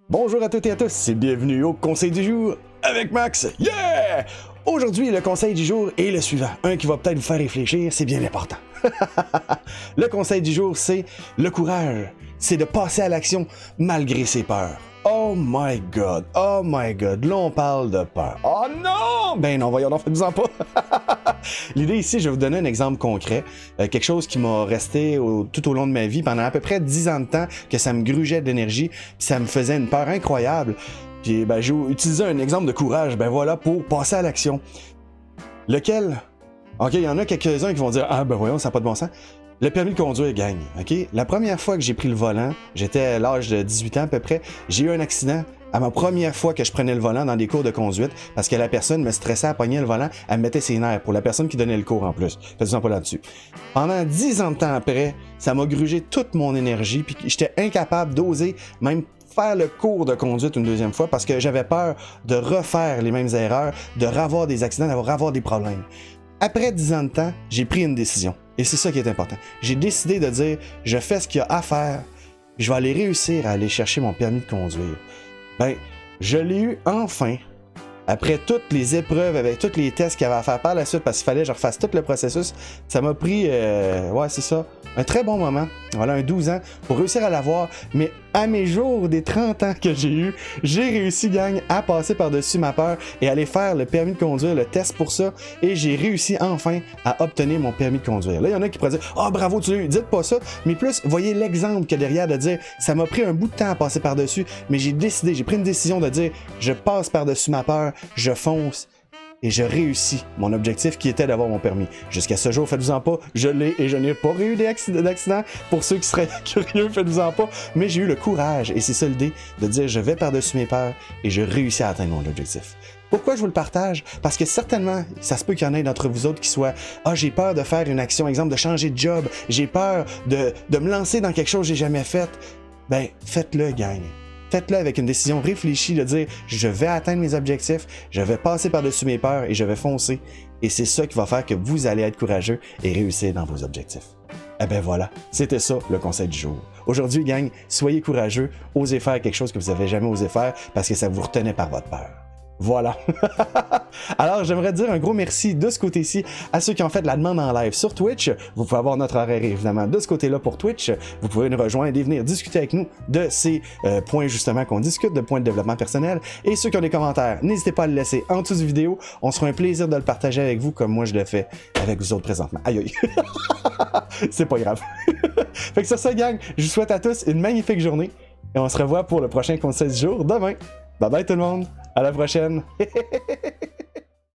Bonjour à toutes et à tous et bienvenue au conseil du jour avec Max. Yeah! Aujourd'hui, le conseil du jour est le suivant. Un qui va peut-être vous faire réfléchir, c'est bien important. Le conseil du jour, c'est le courage. C'est de passer à l'action malgré ses peurs. Oh my god, là on parle de peur. Oh non! Ben non, voyons, faites-en pas. L'idée ici, je vais vous donner un exemple concret, quelque chose qui m'a resté tout au long de ma vie, pendant à peu près 10 ans de temps, que ça me grugeait d'énergie, puis ça me faisait une peur incroyable. Puis ben, j'ai utilisé un exemple de courage, ben voilà, pour passer à l'action. Lequel? Ok, il y en a quelques-uns qui vont dire « Ah ben voyons, ça n'a pas de bon sens ». Le permis de conduire gagne, ok? La première fois que j'ai pris le volant, j'étais à l'âge de 18 ans à peu près, j'ai eu un accident à ma première fois que je prenais le volant dans des cours de conduite parce que la personne me stressait à pogner le volant, elle me mettait ses nerfs pour la personne qui donnait le cours en plus. Faites-en pas là-dessus. Pendant 10 ans de temps après, ça m'a grugé toute mon énergie puis j'étais incapable d'oser même faire le cours de conduite une deuxième fois parce que j'avais peur de refaire les mêmes erreurs, de revoir des accidents, d'avoir des problèmes. Après 10 ans de temps, j'ai pris une décision. Et c'est ça qui est important. J'ai décidé de dire, je fais ce qu'il y a à faire, je vais aller réussir à aller chercher mon permis de conduire. Ben, je l'ai eu enfin, après toutes les épreuves, avec tous les tests qu'il y avait à faire par la suite, parce qu'il fallait que je refasse tout le processus. Ça m'a pris, ouais, c'est ça, un très bon moment, voilà, un 12 ans, pour réussir à l'avoir. Mais à mes jours des 30 ans que j'ai eu, j'ai réussi, gang, à passer par-dessus ma peur et aller faire le permis de conduire, le test pour ça, et j'ai réussi enfin à obtenir mon permis de conduire. Là, il y en a qui pourraient dire « Ah, oh, bravo, tu l'as eu », dites pas ça, mais plus, voyez l'exemple qu'il y a derrière de dire « Ça m'a pris un bout de temps à passer par-dessus, mais j'ai pris une décision de dire « Je passe par-dessus ma peur, je fonce ». Et je réussis mon objectif qui était d'avoir mon permis. Jusqu'à ce jour, faites-vous-en pas, je l'ai et je n'ai pas eu d'accident. Pour ceux qui seraient curieux, faites-vous-en pas. Mais j'ai eu le courage, et c'est ça l'idée, de dire je vais par-dessus mes peurs et je réussis à atteindre mon objectif. Pourquoi je vous le partage? Parce que certainement, ça se peut qu'il y en ait d'entre vous autres qui soient « Ah, j'ai peur de faire une action, exemple de changer de job, j'ai peur de me lancer dans quelque chose que j'ai jamais fait. » Ben, faites-le, gang. Faites-le avec une décision réfléchie de dire « Je vais atteindre mes objectifs, je vais passer par-dessus mes peurs et je vais foncer. » Et c'est ça qui va faire que vous allez être courageux et réussir dans vos objectifs. Eh ben voilà, c'était ça le conseil du jour. Aujourd'hui, gang, soyez courageux, osez faire quelque chose que vous n'avez jamais osé faire parce que ça vous retenait par votre peur. Voilà. Alors, j'aimerais dire un gros merci de ce côté-ci à ceux qui ont fait la demande en live sur Twitch. Vous pouvez avoir notre horaire évidemment de ce côté-là pour Twitch. Vous pouvez nous rejoindre et venir discuter avec nous de ces points justement qu'on discute, de points de développement personnel. Et ceux qui ont des commentaires, n'hésitez pas à le laisser en dessous de vidéo. On sera un plaisir de le partager avec vous comme moi je le fais avec vous autres présentement. Aïe aïe. C'est pas grave. Fait que sur ça, gang, je vous souhaite à tous une magnifique journée et on se revoit pour le prochain conseil du jour demain. Bye bye tout le monde! À la prochaine!